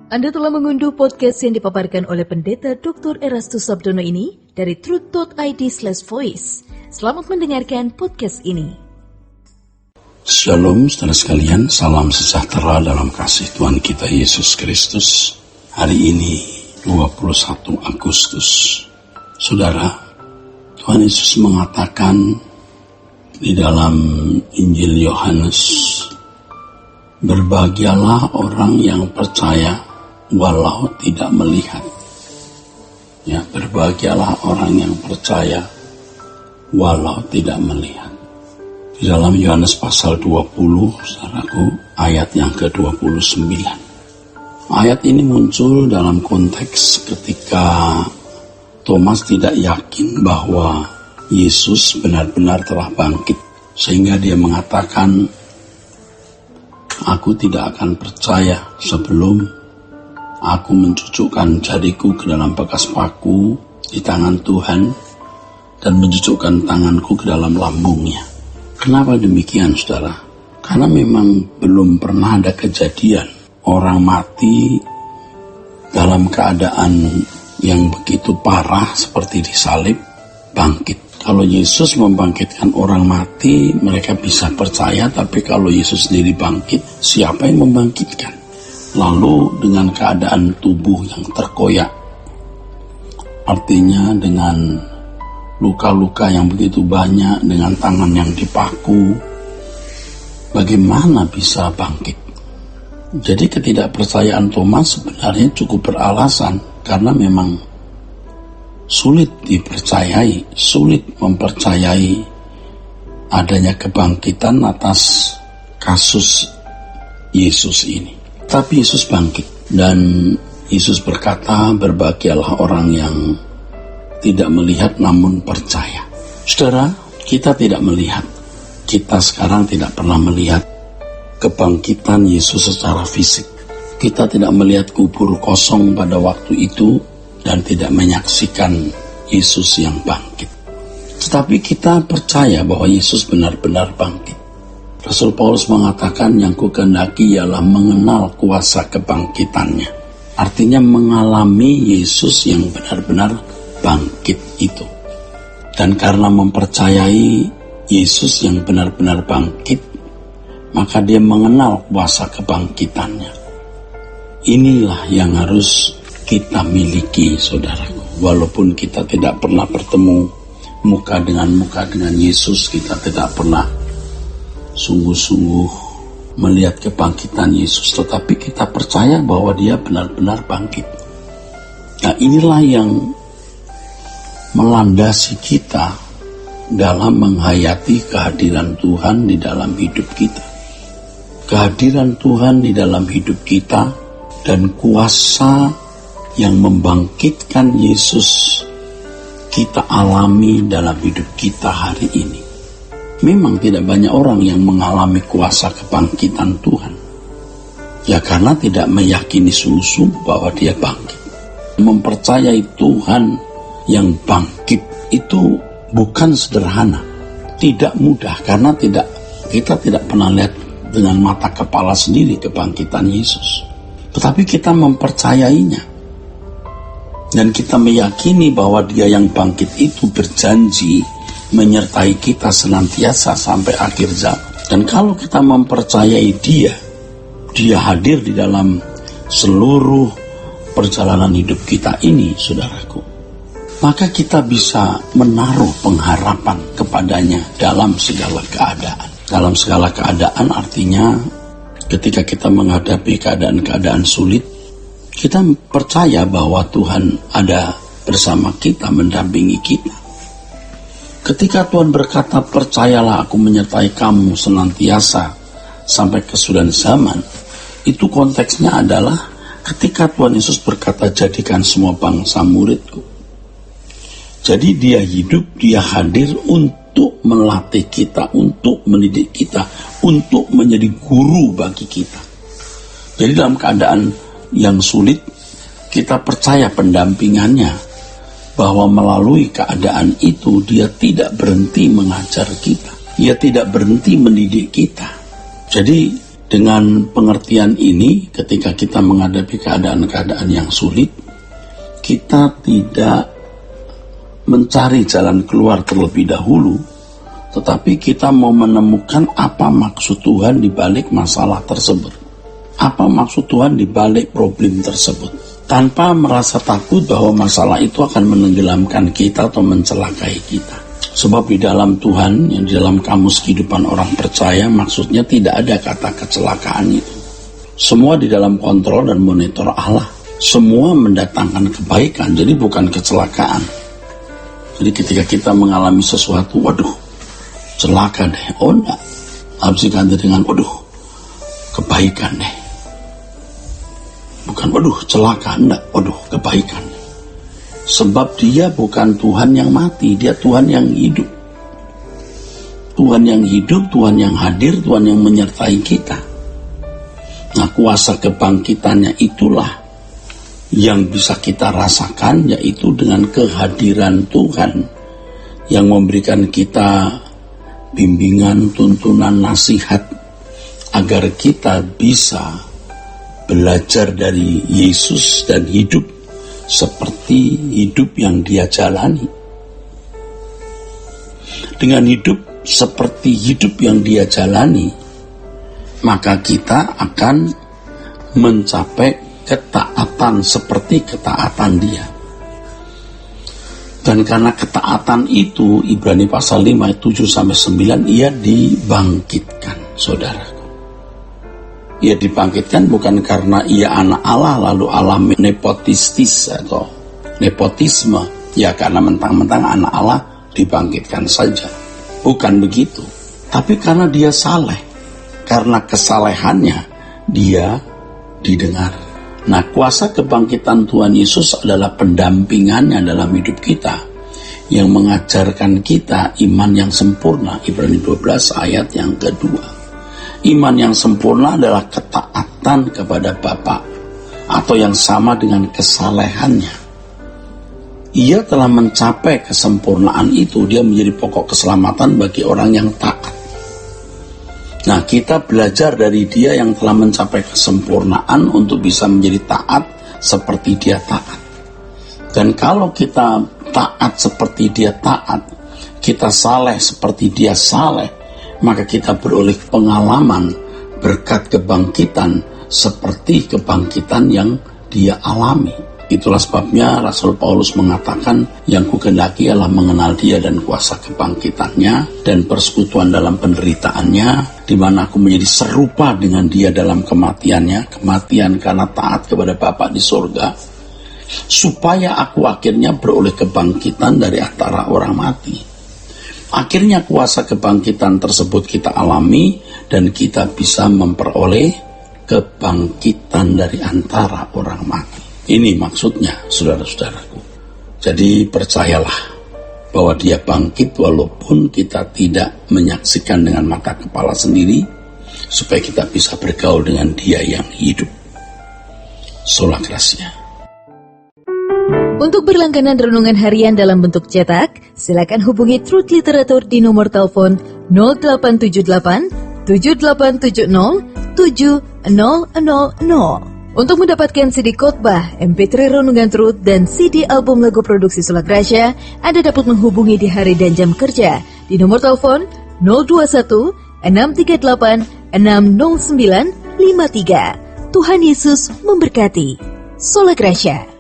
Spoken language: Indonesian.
Anda telah mengunduh podcast yang dipaparkan oleh Pendeta Dr. Erastus Sabdono ini dari truth.id/voice. Selamat mendengarkan podcast ini. Shalom saudara sekalian, salam sejahtera dalam kasih Tuhan kita Yesus Kristus. Hari ini 21 Agustus. Saudara, Tuhan Yesus mengatakan di dalam Injil Yohanes, berbahagialah orang yang percaya walau tidak melihat. Ya, berbahagialah orang yang percaya walau tidak melihat. Di dalam Yohanes pasal 20, saudaraku, ayat yang ke-29. Ayat ini muncul dalam konteks ketika Thomas tidak yakin bahwa Yesus benar-benar telah bangkit. Sehingga dia mengatakan, aku tidak akan percaya sebelum aku mencucukkan jariku ke dalam bekas paku di tangan Tuhan dan mencucukkan tanganku ke dalam lambungnya. Kenapa demikian, saudara? Karena memang belum pernah ada kejadian orang mati dalam keadaan yang begitu parah seperti disalib, bangkit. Kalau Yesus membangkitkan orang mati, mereka bisa percaya, tapi kalau Yesus sendiri bangkit, siapa yang membangkitkan? Lalu dengan keadaan tubuh yang terkoyak, artinya dengan luka-luka yang begitu banyak, dengan tangan yang dipaku, bagaimana bisa bangkit? Jadi ketidakpercayaan Thomas sebenarnya cukup beralasan, karena memang sulit dipercayai, sulit mempercayai adanya kebangkitan atas kasus Yesus ini. Tapi Yesus bangkit, dan Yesus berkata, berbahagialah orang yang tidak melihat namun percaya. Saudara, kita tidak melihat. Kita sekarang tidak pernah melihat kebangkitan Yesus secara fisik. Kita tidak melihat kubur kosong pada waktu itu dan tidak menyaksikan Yesus yang bangkit. Tetapi kita percaya bahwa Yesus benar-benar bangkit. Rasul Paulus mengatakan, yang kukehendaki ialah mengenal kuasa kebangkitannya. Artinya mengalami Yesus yang benar-benar bangkit itu. Dan karena mempercayai Yesus yang benar-benar bangkit, maka dia mengenal kuasa kebangkitannya. Inilah yang harus kita miliki, saudaraku. Walaupun kita tidak pernah bertemu muka dengan Yesus, kita tidak pernah sungguh-sungguh melihat kebangkitan Yesus, tetapi kita percaya bahwa dia benar-benar bangkit. Nah, inilah yang melandasi kita dalam menghayati kehadiran Tuhan di dalam hidup kita. Kehadiran Tuhan di dalam hidup kita dan kuasa yang membangkitkan Yesus kita alami dalam hidup kita hari ini. Memang tidak banyak orang yang mengalami kuasa kebangkitan Tuhan. Ya karena tidak meyakini sungguh-sungguh bahwa dia bangkit. Mempercayai Tuhan yang bangkit itu bukan sederhana. Tidak mudah karena kita tidak pernah lihat dengan mata kepala sendiri kebangkitan Yesus. Tetapi kita mempercayainya. Dan kita meyakini bahwa dia yang bangkit itu berjanji menyertai kita senantiasa sampai akhir zaman. Dan kalau kita mempercayai dia hadir di dalam seluruh perjalanan hidup kita ini, saudaraku, maka kita bisa menaruh pengharapan kepadanya dalam segala keadaan. Dalam segala keadaan artinya ketika kita menghadapi keadaan-keadaan sulit, kita percaya bahwa Tuhan ada bersama kita, mendampingi kita. Ketika Tuhan berkata, percayalah aku menyertai kamu senantiasa sampai kesudahan zaman, itu konteksnya adalah ketika Tuhan Yesus berkata, jadikan semua bangsa muridku. Jadi dia hidup, dia hadir untuk melatih kita, untuk mendidik kita, untuk menjadi guru bagi kita. Jadi dalam keadaan yang sulit, kita percaya pendampingannya, bahwa melalui keadaan itu dia tidak berhenti mengajar kita, dia tidak berhenti mendidik kita. Jadi Dengan pengertian ini, ketika kita menghadapi keadaan-keadaan yang sulit, kita tidak mencari jalan keluar terlebih dahulu, tetapi kita mau menemukan apa maksud Tuhan di balik masalah tersebut. Apa maksud Tuhan di balik problem tersebut. Tanpa merasa takut bahwa masalah itu akan menenggelamkan kita atau mencelakai kita. Sebab di dalam Tuhan, yang di dalam kamus kehidupan orang percaya, maksudnya tidak ada kata kecelakaan itu. Semua di dalam kontrol dan monitor Allah. Semua mendatangkan kebaikan, jadi bukan kecelakaan. Jadi ketika kita mengalami sesuatu, waduh, celaka deh. Oh enggak, harus diganti dengan, waduh, kebaikan deh. Bukan, waduh, celaka, enggak, waduh, kebaikan. Sebab dia bukan Tuhan yang mati, dia Tuhan yang hidup. Tuhan yang hidup, Tuhan yang hadir, Tuhan yang menyertai kita. Nah, kuasa kebangkitannya itulah yang bisa kita rasakan, yaitu dengan kehadiran Tuhan yang memberikan kita bimbingan, tuntunan, nasihat, agar kita bisa belajar dari Yesus dan hidup seperti hidup yang dia jalani. Dengan hidup seperti hidup yang dia jalani, maka kita akan mencapai ketaatan seperti ketaatan dia. Dan karena ketaatan itu, Ibrani pasal 5 ayat 7-9, ia dibangkitkan, saudara. Ia dibangkitkan bukan karena ia anak Allah lalu Allah nepotistis atau nepotisme. Ya karena mentang-mentang anak Allah dibangkitkan saja. Bukan begitu. Tapi karena dia saleh. Karena kesalehannya dia didengar. Nah, kuasa kebangkitan Tuhan Yesus adalah pendampingannya dalam hidup kita. Yang mengajarkan kita iman yang sempurna. Ibrani 12 ayat yang kedua. Iman yang sempurna adalah ketaatan kepada Bapa, atau yang sama dengan kesalehannya. Ia telah mencapai kesempurnaan itu, dia menjadi pokok keselamatan bagi orang yang taat. Nah, kita belajar dari dia yang telah mencapai kesempurnaan untuk bisa menjadi taat seperti dia taat. Dan kalau kita taat seperti dia taat, kita saleh seperti dia saleh, maka kita beroleh pengalaman berkat kebangkitan seperti kebangkitan yang dia alami. Itulah sebabnya Rasul Paulus mengatakan, yang kukendaki adalah mengenal dia dan kuasa kebangkitannya dan persekutuan dalam penderitaannya, di mana aku menjadi serupa dengan dia dalam kematiannya, kematian karena taat kepada Bapa di surga, supaya aku akhirnya beroleh kebangkitan dari antara orang mati. Akhirnya kuasa kebangkitan tersebut kita alami dan kita bisa memperoleh kebangkitan dari antara orang mati. Ini maksudnya, saudara-saudaraku. Jadi percayalah bahwa dia bangkit walaupun kita tidak menyaksikan dengan mata kepala sendiri, supaya kita bisa bergaul dengan dia yang hidup. Sola Gracia. Untuk berlangganan renungan harian dalam bentuk cetak, silakan hubungi Truth Literatur di nomor telepon 0878 7870 7000. Untuk mendapatkan CD khotbah, MP3 renungan Truth, dan CD album lagu produksi Sola Gracia, Anda dapat menghubungi di hari dan jam kerja di nomor telepon 021 638 60953. Tuhan Yesus memberkati. Sola Gracia.